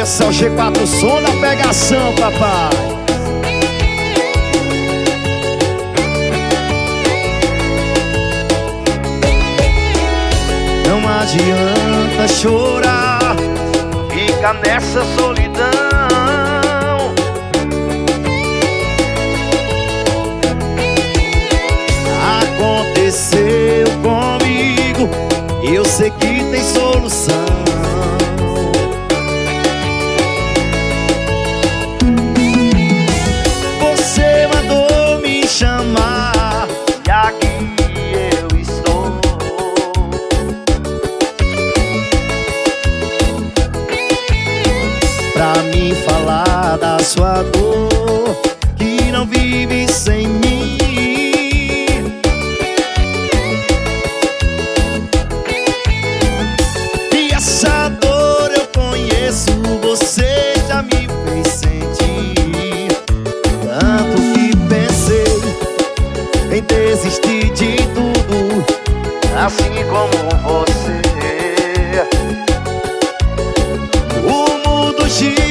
Esse é o G4 som da pegação, papai. Não adianta chorar, fica nessa solidão. Aconteceu comigo, eu sei que tem solução. Você mandou me chamar e aqui eu estou. Pra me falar da sua dor, que não vive sem mim. E essa dor eu conheço, você já me fez sentir. Tanto que pensei em desistir de tudo, assim como você. O mundo gira